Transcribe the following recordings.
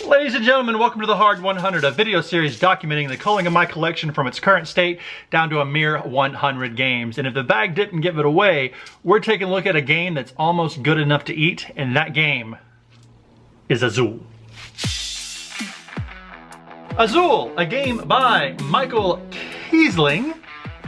Ladies and gentlemen, welcome to the Hard 100, a video series documenting the culling of my collection from its current state down to a mere 100 games. And if the bag didn't give it away, we're taking a look at a game that's almost good enough to eat, and that game is Azul. Azul, a game by Michael Kiesling,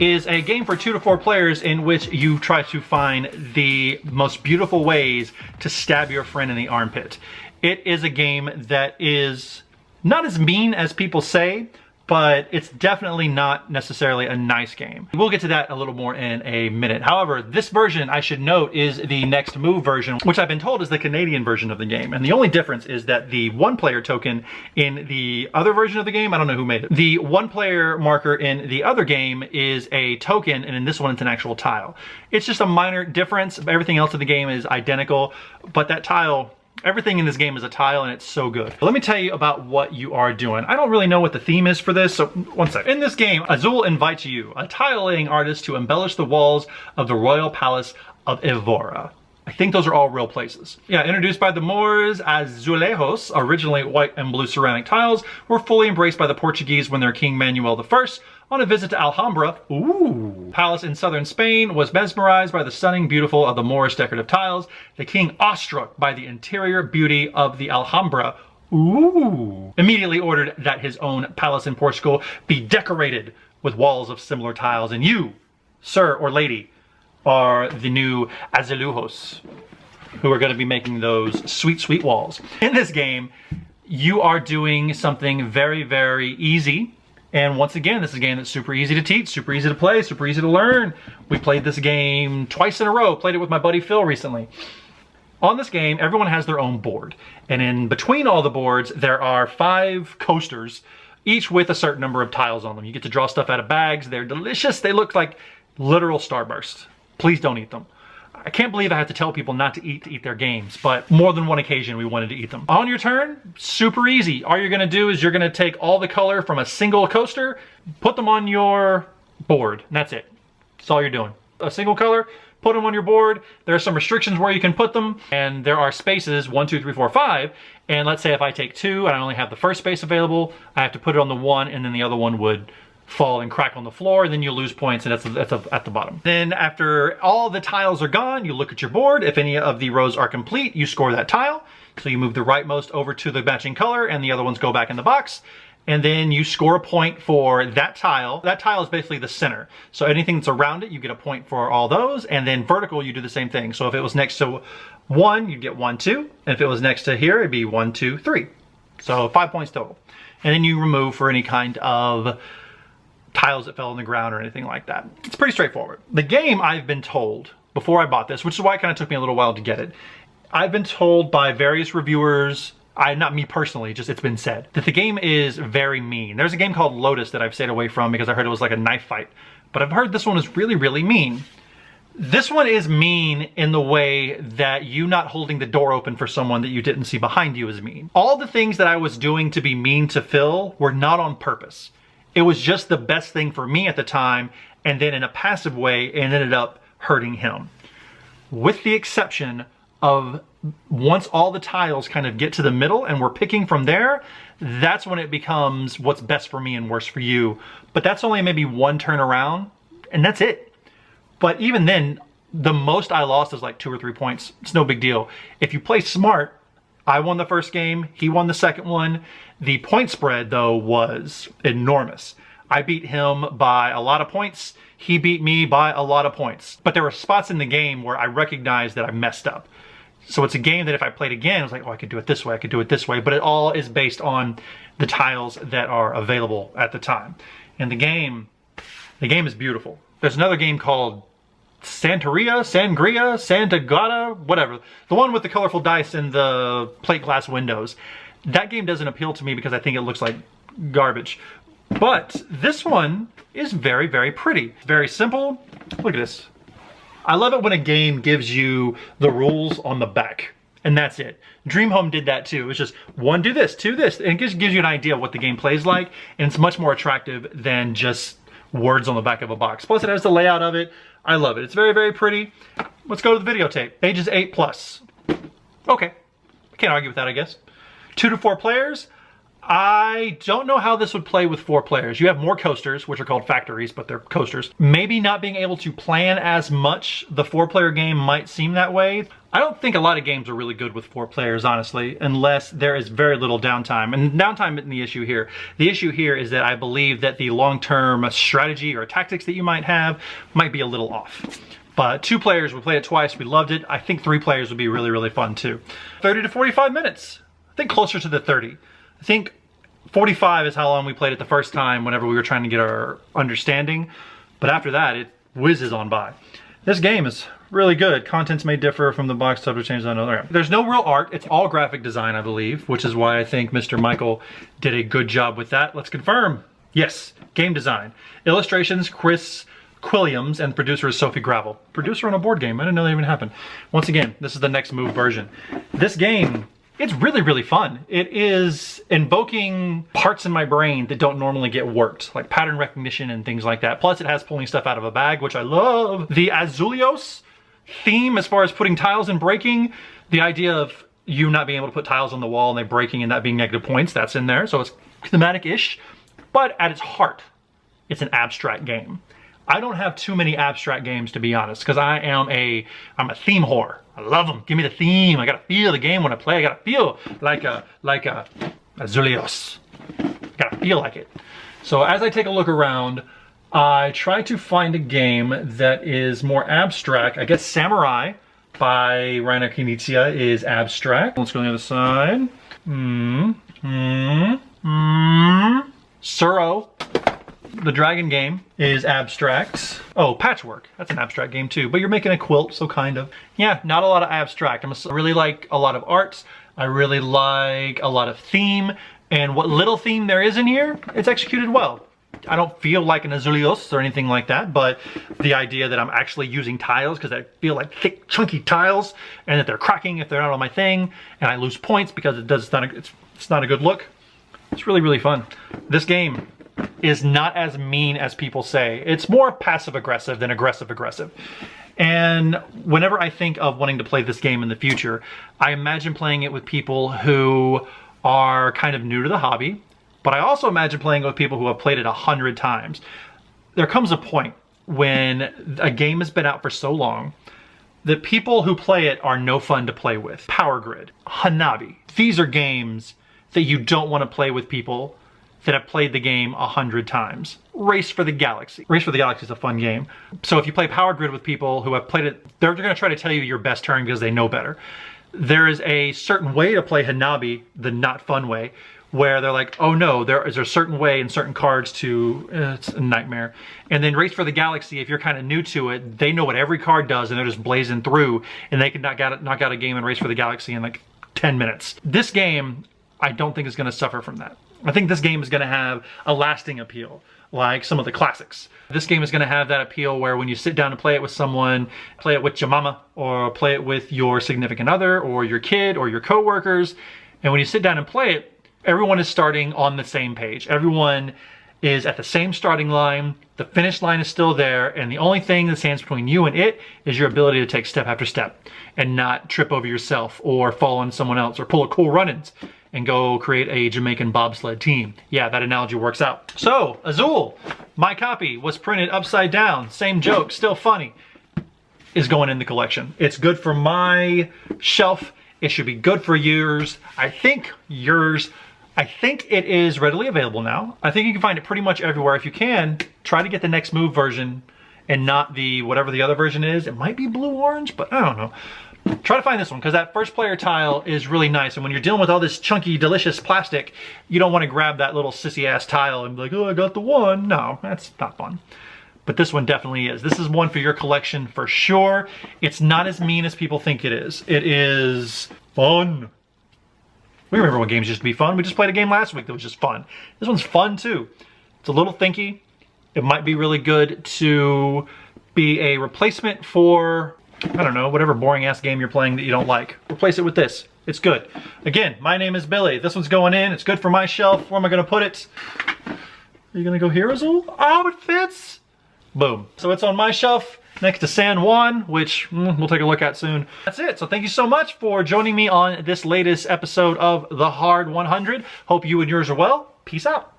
is a game for 2 to 4 players in which you try to find the most beautiful ways to stab your friend in the armpit. It is a game that is not as mean as people say, but it's definitely not necessarily a nice game. We'll get to that a little more in a minute. However, this version, I should note, is the Next Move version, which I've been told is the Canadian version of the game. And the only difference is that the 1-player token in the other version of the game, I don't know who made it. The 1-player marker in the other game is a token, and in this one it's an actual tile. It's just a minor difference. Everything else in the game is identical, but that tile, everything in this game is a tile, and it's so good. Let me tell you about what you are doing. I don't really know what the theme is for this, so one second. In this game, Azul invites you, a tile-laying artist, to embellish the walls of the royal palace of Evora. I think those are all real places. Yeah, introduced by the Moors, azulejos, originally white and blue ceramic tiles, were fully embraced by the Portuguese when their King Manuel I, on a visit to Alhambra, palace in southern Spain, was mesmerized by the stunning beautiful of the Moorish decorative tiles. The king, awestruck by the interior beauty of the Alhambra, immediately ordered that his own palace in Portugal be decorated with walls of similar tiles. And you, sir or lady, are the new azulejos, who are going to be making those sweet, sweet walls. In this game, you are doing something very, very easy. And once again, this is a game that's super easy to teach, super easy to play, super easy to learn. We played this game twice in a row, played it with my buddy Phil recently. On this game, everyone has their own board. And in between all the boards, there are 5 coasters, each with a certain number of tiles on them. You get to draw stuff out of bags. They're delicious. They look like literal Starbursts. Please don't eat them. I can't believe I have to tell people not to eat their games, but more than one occasion we wanted to eat them. On your turn, super easy. All you're gonna do is you're gonna take all the color from a single coaster, put them on your board, and that's it. That's all you're doing. A single color, put them on your board. There are some restrictions where you can put them, and there are spaces, 1, 2, 3, 4, 5, and let's say if I take 2 and I only have the first space available, I have to put it on the 1, and then the other one would fall and crack on the floor, and then you lose points, and that's at the bottom. Then after all the tiles are gone, you look at your board. If any of the rows are complete, you score that tile. So you move the rightmost over to the matching color, and the other ones go back in the box. And then you score a point for that tile. That tile is basically the center. So anything that's around it, you get a point for all those. And then vertical, you do the same thing. So if it was next to 1, you'd get 1, 2. And if it was next to here, it'd be 1, 2, 3. So 5 points total. And then you remove for any kind of tiles that fell on the ground or anything like that. It's pretty straightforward. The game, I've been told, before I bought this, which is why it kind of took me a little while to get it, I've been told by various reviewers, not me personally, just it's been said, that the game is very mean. There's a game called Lotus that I've stayed away from because I heard it was like a knife fight, but I've heard this one is really, really mean. This one is mean in the way that you not holding the door open for someone that you didn't see behind you is mean. All the things that I was doing to be mean to Phil were not on purpose. It was just the best thing for me at the time, and then in a passive way, it ended up hurting him. With the exception of once all the tiles kind of get to the middle and we're picking from there, that's when it becomes what's best for me and worse for you. But that's only maybe 1 turn around, and that's it. But even then, the most I lost is like 2 or 3 points. It's no big deal. If you play smart, I won the first game, he won the second one. The point spread, though, was enormous. I beat him by a lot of points. He beat me by a lot of points. But there were spots in the game where I recognized that I messed up. So it's a game that if I played again, I was like, oh, I could do it this way, I could do it this way. But it all is based on the tiles that are available at the time. And the game is beautiful. There's another game called Sangria, Santagata, whatever. The one with the colorful dice and the plate glass windows. That game doesn't appeal to me because I think it looks like garbage. But this one is very, very pretty. Very simple. Look at this. I love it when a game gives you the rules on the back. And that's it. Dream Home did that too. It's just 1, do this, 2, this. And it just gives you an idea of what the game plays like. And it's much more attractive than just words on the back of a box. Plus it has the layout of it. I love it. It's very, very pretty. Let's go to the videotape. Ages 8+. Okay. Can't argue with that, I guess. 2 to 4 players, I don't know how this would play with 4 players. You have more coasters, which are called factories, but they're coasters. Maybe not being able to plan as much, the 4-player game might seem that way. I don't think a lot of games are really good with 4 players, honestly, unless there is very little downtime. And downtime isn't the issue here. The issue here is that I believe that the long-term strategy or tactics that you might have might be a little off. But 2 players, we played it twice, we loved it. I think 3 players would be really, really fun too. 30 to 45 minutes. I think closer to the 30. I think 45 is how long we played it the first time whenever we were trying to get our understanding. But after that, it whizzes on by. This game is really good. Contents may differ from the box subject changes on other. There's no real art. It's all graphic design, I believe, which is why I think Mr. Michael did a good job with that. Let's confirm. Yes, game design. Illustrations, Chris Quilliams, and producer is Sophie Gravel. Producer on a board game. I didn't know that even happened. Once again, this is the next move version. This game, it's really, really fun. It is invoking parts in my brain that don't normally get worked, like pattern recognition and things like that. Plus, it has pulling stuff out of a bag, which I love. The Azulios theme, as far as putting tiles and breaking, the idea of you not being able to put tiles on the wall and they breaking and that being negative points, that's in there. So it's thematic-ish, but at its heart, it's an abstract game. I don't have too many abstract games, to be honest, because I'm a theme whore. I love them. Give me the theme. I gotta feel the game when I play. I gotta feel like a Azulios. Gotta feel like it. So as I take a look around, I try to find a game that is more abstract. I guess Samurai by Rainer Knizia is abstract. Let's go on the other side. Suro, the dragon game, is abstract. Oh, Patchwork, that's an abstract game too, but you're making a quilt, so kind of. Yeah, not a lot of abstract. I really like a lot of arts. I really like a lot of theme, and what little theme there is in here, it's executed well. I don't feel like an Azulios or anything like that, but the idea that I'm actually using tiles, because I feel like thick, chunky tiles, and that they're cracking if they're not on my thing, and I lose points because it's not a good look. It's really, really fun. This game is not as mean as people say. It's more passive-aggressive than aggressive-aggressive. And whenever I think of wanting to play this game in the future, I imagine playing it with people who are kind of new to the hobby, but I also imagine playing it with people who have played it 100 times. There comes a point when a game has been out for so long that people who play it are no fun to play with. Power Grid, Hanabi. These are games that you don't want to play with people that have played the game 100 times. Race for the Galaxy. Race for the Galaxy is a fun game. So if you play Power Grid with people who have played it, they're gonna try to tell you your best turn because they know better. There is a certain way to play Hanabi, the not fun way, where they're like, oh no, there is a certain way and certain cards to, it's a nightmare. And then Race for the Galaxy, if you're kind of new to it, they know what every card does and they're just blazing through and they can knock out a game in Race for the Galaxy in like 10 minutes. This game, I don't think is gonna suffer from that. I think this game is gonna have a lasting appeal, like some of the classics. This game is gonna have that appeal where when you sit down and play it with someone, play it with your mama, or play it with your significant other, or your kid, or your coworkers, and when you sit down and play it, everyone is starting on the same page. Everyone is at the same starting line, the finish line is still there, and the only thing that stands between you and it is your ability to take step after step and not trip over yourself or fall on someone else or pull a Cool Runnings and go create a Jamaican bobsled team. Yeah, that analogy works out. So, Azul, my copy was printed upside down, same joke, still funny, is going in the collection. It's good for my shelf. It should be good for yours. I think it is readily available now. I think you can find it pretty much everywhere. If you can, try to get the Next Move version and not the whatever the other version is. It might be blue-orange, but I don't know. Try to find this one because that first player tile is really nice, and when you're dealing with all this chunky, delicious plastic, you don't want to grab that little sissy-ass tile and be like, oh, I got the one. No, that's not fun. But this one definitely is. This is one for your collection for sure. It's not as mean as people think it is. It is fun. We remember when games used to be fun. We just played a game last week that was just fun. This one's fun too. It's a little thinky. It might be really good to be a replacement for, I don't know, whatever boring ass game you're playing that you don't like. Replace it with this. It's good. Again, my name is Billy. This one's going in. It's good for my shelf. Where am I gonna put it? Are you gonna go here, Azul? Oh, it fits. Boom. So it's on my shelf. next to San Juan, which we'll take a look at soon. That's it. So thank you so much for joining me on this latest episode of The Hard 100. Hope you and yours are well. Peace out.